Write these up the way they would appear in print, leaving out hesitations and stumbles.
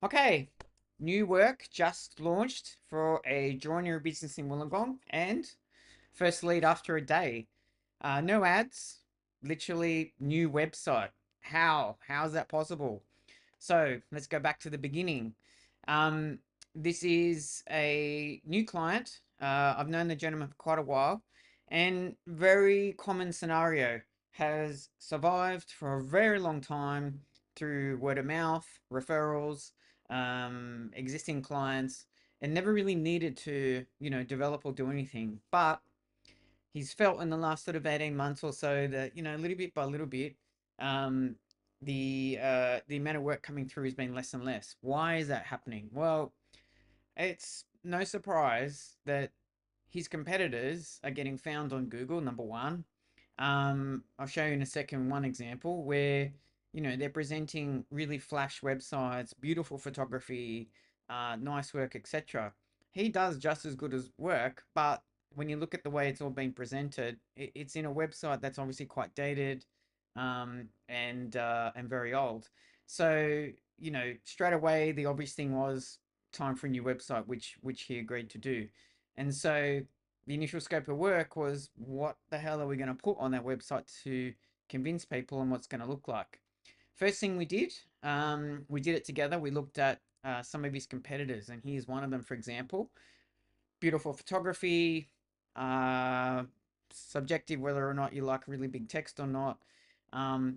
Okay, new work just launched for a joinery business in Wollongong, and first lead after a day. No ads, literally new website. How is that possible? So let's go back to the beginning. Um, this is a new client. I've known the gentleman for quite a while, and very common scenario, has survived for a very long time through word of mouth, referrals, existing clients, and never really needed to, develop or do anything. But he's felt in the last sort of 18 months or so that, little bit by little bit, um, the amount of work coming through has been less and less. Why is that happening? Well, it's no surprise that his competitors are getting found on Google, number one. I'll show you in a second one example where, they're presenting really flash websites, beautiful photography, nice work, etc. He does just as good as work, but when you look at the way it's all being presented, it's in a website that's obviously quite dated, and very old. So, straight away the obvious thing was time for a new website, which he agreed to do. And so the initial scope of work was, what the hell are we going to put on that website to convince people and what's going to look like. First thing we did it together. We looked at some of his competitors, and here's one of them, for example. Beautiful photography, uh, subjective whether or not you like really big text or not. Um,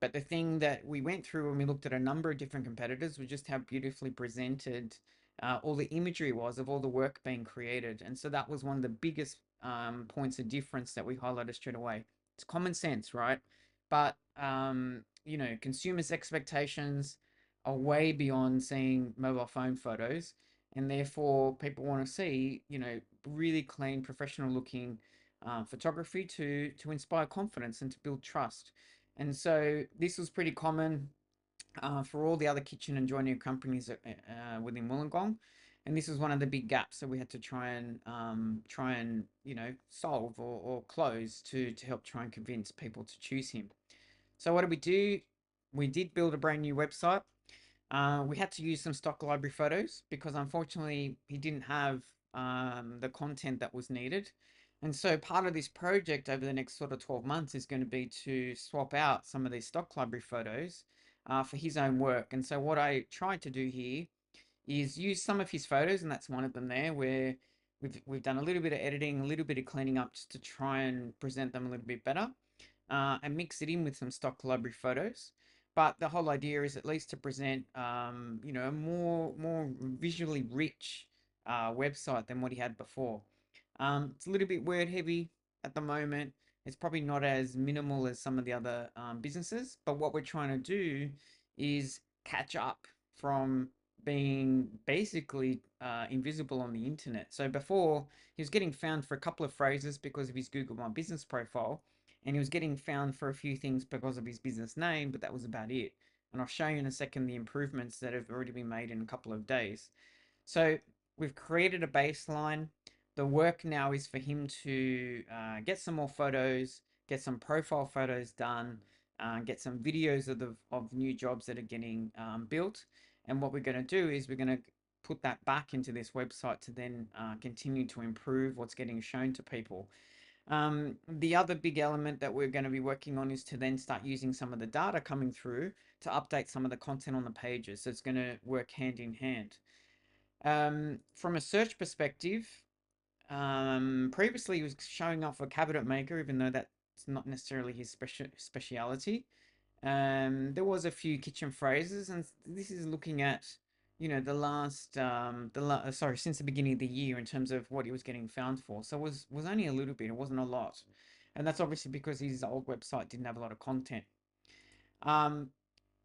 but the thing that we went through when we looked at a number of different competitors was just how beautifully presented all the imagery was of all the work being created. And so that was one of the biggest points of difference that we highlighted straight away. It's common sense, right? But, consumers' expectations are way beyond seeing mobile phone photos. And therefore, people want to see, really clean, professional looking photography to inspire confidence and to build trust. And so this was pretty common for all the other kitchen and joinery companies within Wollongong. And this was one of the big gaps that we had to try and solve or close to help try and convince people to choose him. So what did we do? We did build a brand new website. We had to use some stock library photos because unfortunately he didn't have the content that was needed. And so part of this project over the next sort of 12 months is going to be to swap out some of these stock library photos for his own work. And so what I tried to do here is use some of his photos, and that's one of them there, where we've done a little bit of editing, a little bit of cleaning up just to try and present them a little bit better, and mix it in with some stock library photos. But the whole idea is at least to present, a more visually rich website than what he had before. It's a little bit word heavy at the moment. It's probably not as minimal as some of the other businesses, but what we're trying to do is catch up from being basically invisible on the internet. So before, he was getting found for a couple of phrases because of his Google My Business profile, and he was getting found for a few things because of his business name, but that was about it. And I'll show you in a second the improvements that have already been made in a couple of days. So we've created a baseline. The work now is for him to get some more photos, get some profile photos done, get some videos of new jobs that are getting built. And what we're going to do is we're going to put that back into this website to then continue to improve what's getting shown to people. The other big element that we're going to be working on is to then start using some of the data coming through to update some of the content on the pages. So it's going to work hand in hand. From a search perspective, previously he was showing up for cabinet maker, even though that's not necessarily his speciality. There was a few kitchen phrases, and this is looking at, the last, sorry, since the beginning of the year in terms of what he was getting found for. So it was only a little bit. It wasn't a lot, and that's obviously because his old website didn't have a lot of content. Um,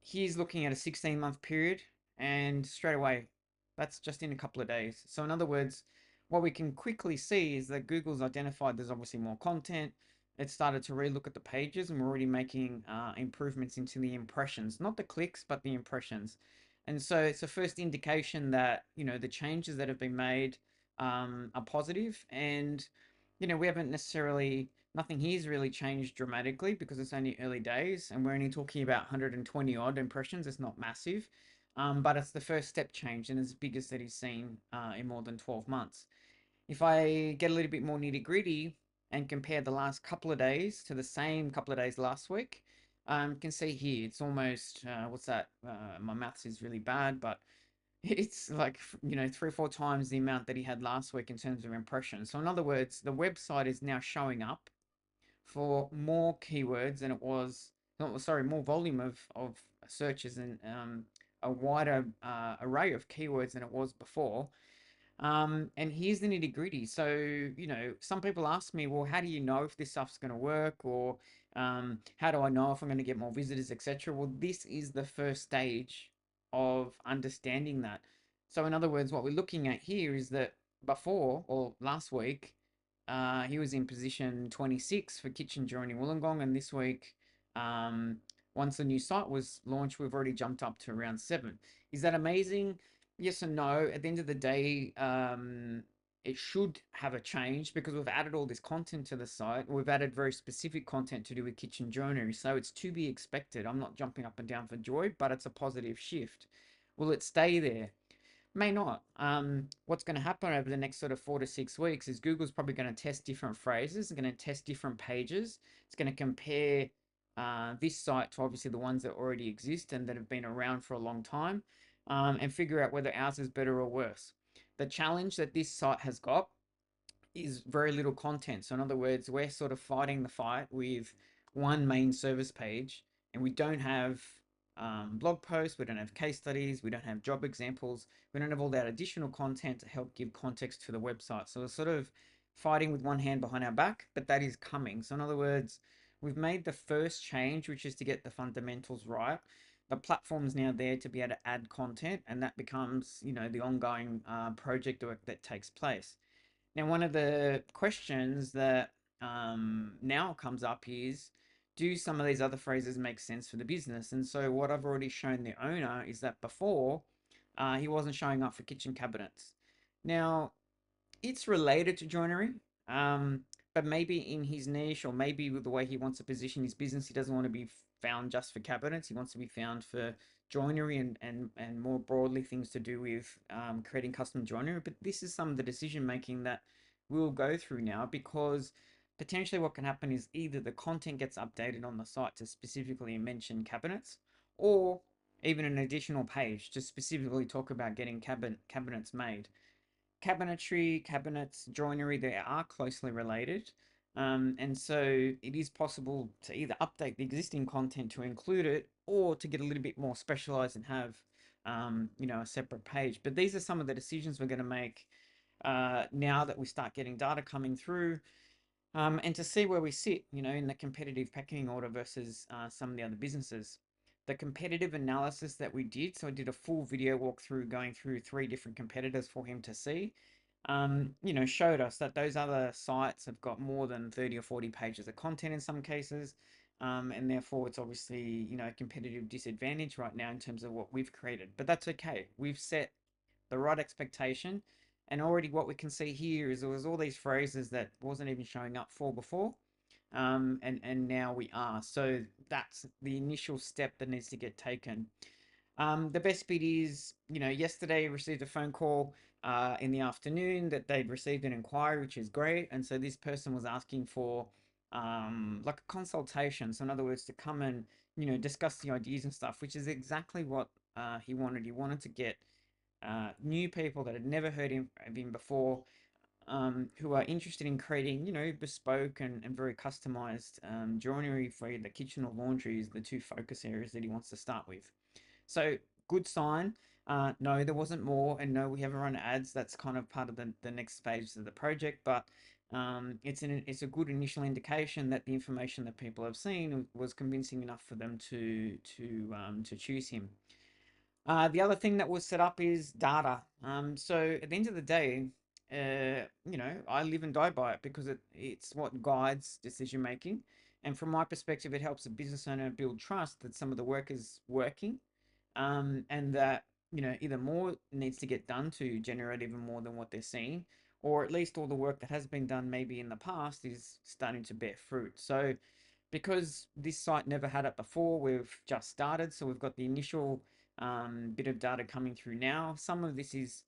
he's looking at a 16-month period, and straight away, that's just in a couple of days. So in other words, what we can quickly see is that Google's identified there's obviously more content. It started to relook at the pages, and we're already making improvements into the impressions, not the clicks, but the impressions. And so it's a first indication that, the changes that have been made are positive. And, we haven't necessarily, nothing here's really changed dramatically because it's only early days and we're only talking about 120 odd impressions. It's not massive. but it's the first step change and it's the biggest that he's seen in more than 12 months. If I get a little bit more nitty gritty and compare the last couple of days to the same couple of days last week, you can see here it's almost what's that? My maths is really bad, but it's like 3 or 4 times the amount that he had last week in terms of impressions. So in other words, the website is now showing up for more keywords than it was. No, sorry, more volume of searches and a wider array of keywords than it was before. And here's the nitty gritty. So, some people ask me, well, how do you know if this stuff's going to work? Or how do I know if I'm going to get more visitors, etc.? Well, this is the first stage of understanding that. So, in other words, what we're looking at here is that before or last week, he was in position 26 for kitchen joining Wollongong. And this week, um, once the new site was launched, we've already jumped up to around 7. Is that amazing? Yes and no. At the end of the day, it should have a change because we've added all this content to the site. We've added very specific content to do with kitchen joinery. So it's to be expected. I'm not jumping up and down for joy, but it's a positive shift. Will it stay there? May not. What's going to happen over the next sort of 4 to 6 weeks is Google's probably going to test different phrases, it's going to test different pages. It's going to compare this site to obviously the ones that already exist and that have been around for a long time, and figure out whether ours is better or worse. The challenge that this site has got is very little content. So in other words, we're sort of fighting the fight with one main service page, and we don't have blog posts, we don't have case studies, we don't have job examples, we don't have all that additional content to help give context to the website. So we're sort of fighting with one hand behind our back, but that is coming. So in other words, we've made the first change, which is to get the fundamentals right. The platform's now there to be able to add content, and that becomes, the ongoing project work that takes place. Now, one of the questions that now comes up is, do some of these other phrases make sense for the business? And so what I've already shown the owner is that before, he wasn't showing up for kitchen cabinets. Now, it's related to joinery, um, but maybe in his niche or maybe with the way he wants to position his business, he doesn't want to be found just for cabinets. He wants to be found for joinery and more broadly things to do with creating custom joinery. But this is some of the decision making that we'll go through now, because potentially what can happen is either the content gets updated on the site to specifically mention cabinets, or even an additional page to specifically talk about getting cabinets made. Cabinetry, cabinets, joinery, they are closely related. And so it is possible to either update the existing content to include it, or to get a little bit more specialized and have, a separate page. But these are some of the decisions we're going to make now that we start getting data coming through, and to see where we sit, in the competitive pecking order versus some of the other businesses. The competitive analysis that we did, so I did a full video walkthrough going through 3 different competitors for him to see, showed us that those other sites have got more than 30 or 40 pages of content in some cases. And therefore it's obviously, a competitive disadvantage right now in terms of what we've created, but that's okay. We've set the right expectation. And already what we can see here is there was all these phrases that wasn't even showing up for before. And now we are. So that's the initial step that needs to get taken. The best bit is, yesterday I received a phone call in the afternoon that they'd received an inquiry, which is great. And so this person was asking for like a consultation. So in other words, to come and, discuss the ideas and stuff, which is exactly what he wanted. He wanted to get new people that had never heard of him before, who are interested in creating, bespoke and very customized joinery for the kitchen or laundry is the 2 focus areas that he wants to start with. So good sign. No, there wasn't more, and no, we haven't run ads. That's kind of part of the next phase of the project, but it's a good initial indication that the information that people have seen was convincing enough for them to choose him. The other thing that was set up is data. So at the end of the day, I live and die by it because it's what guides decision making. And from my perspective, it helps a business owner build trust that some of the work is working, and that, either more needs to get done to generate even more than what they're seeing, or at least all the work that has been done maybe in the past is starting to bear fruit. So because this site never had it before, we've just started. So we've got the initial bit of data coming through now. Some of this is,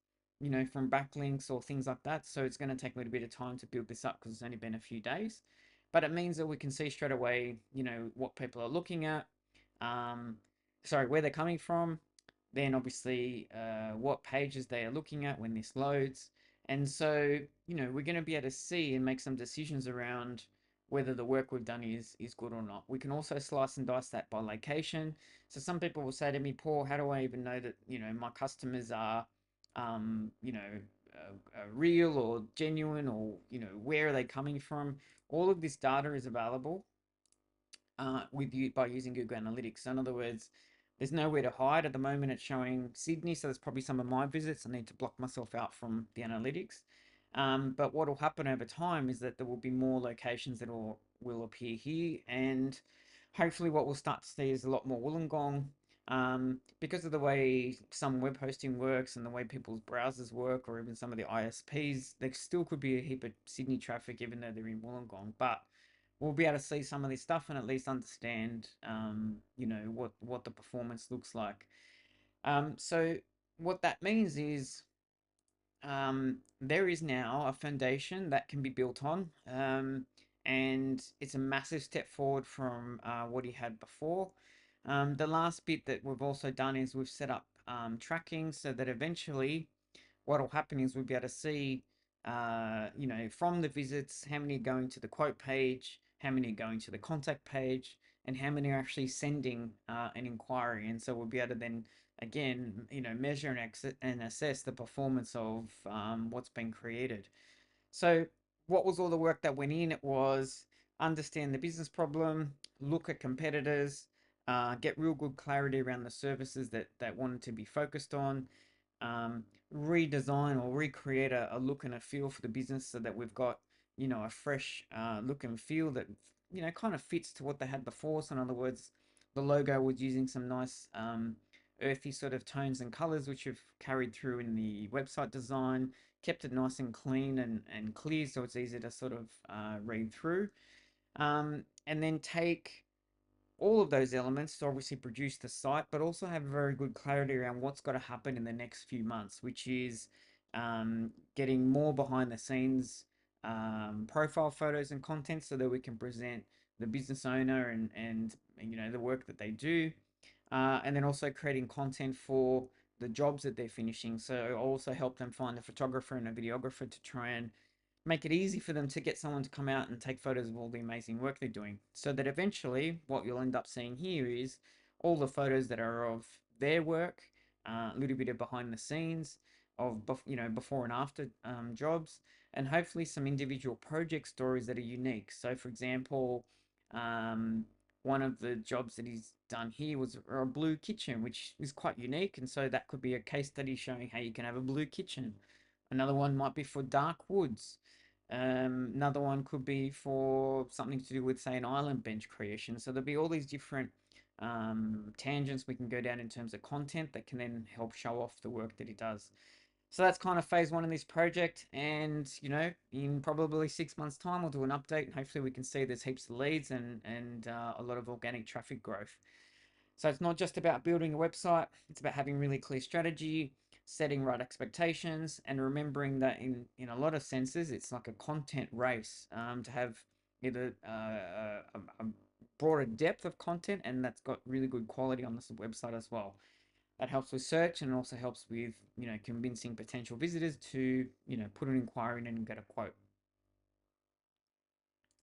from backlinks or things like that. So it's going to take a little bit of time to build this up because it's only been a few days. But it means that we can see straight away, what people are looking at, um, sorry, where they're coming from, then obviously what pages they are looking at when this loads. And so, we're going to be able to see and make some decisions around whether the work we've done is good or not. We can also slice and dice that by location. So some people will say to me, Paul, how do I even know that, my customers are, real or genuine, or, where are they coming from? All of this data is available with you by using Google Analytics. So in other words, there's nowhere to hide. At the moment, it's showing Sydney, so that's probably some of my visits. I need to block myself out from the analytics. But what will happen over time is that there will be more locations that will appear here, and hopefully, what we'll start to see is a lot more Wollongong. Because of the way some web hosting works and the way people's browsers work, or even some of the ISPs, there still could be a heap of Sydney traffic, even though they're in Wollongong. But we'll be able to see some of this stuff and at least understand, what the performance looks like. So what that means is, there is now a foundation that can be built on, and it's a massive step forward from what he had before. The last bit that we've also done is we've set up tracking so that eventually what will happen is we'll be able to see, from the visits, how many are going to the quote page, how many are going to the contact page, and how many are actually sending an inquiry. And so we'll be able to then, again, measure and assess the performance of what's been created. So, what was all the work that went in? It was understand the business problem, look at competitors, get real good clarity around the services that wanted to be focused on, um, redesign or recreate a look and a feel for the business so that we've got, a fresh look and feel that, kind of fits to what they had before. So, in other words, the logo was using some nice earthy sort of tones and colors, which have carried through in the website design, kept it nice and clean and clear so it's easy to sort of read through. And then take all of those elements to obviously produce the site, but also have very good clarity around what's got to happen in the next few months, which is getting more behind the scenes profile photos and content so that we can present the business owner and the work that they do, and then also creating content for the jobs that they're finishing. So also help them find a photographer and a videographer to try and make it easy for them to get someone to come out and take photos of all the amazing work they're doing. So that eventually, what you'll end up seeing here is all the photos that are of their work, a little bit of behind the scenes of before and after jobs, and hopefully some individual project stories that are unique. So, for example, um, one of the jobs that he's done here was a blue kitchen, which is quite unique, and so that could be a case study showing how you can have a blue kitchen. Another one might be for dark woods. Another one could be for something to do with, say, an island bench creation. So there'll be all these different tangents we can go down in terms of content that can then help show off the work that he does. So that's kind of phase one of this project. And, in probably 6 months' time, we'll do an update and hopefully we can see there's heaps of leads and a lot of organic traffic growth. So it's not just about building a website, it's about having really clear strategy, setting right expectations, and remembering that in a lot of senses, it's like a content race, to have either a broader depth of content and that's got really good quality on this website as well. That helps with search and also helps with, convincing potential visitors to, put an inquiry in and get a quote.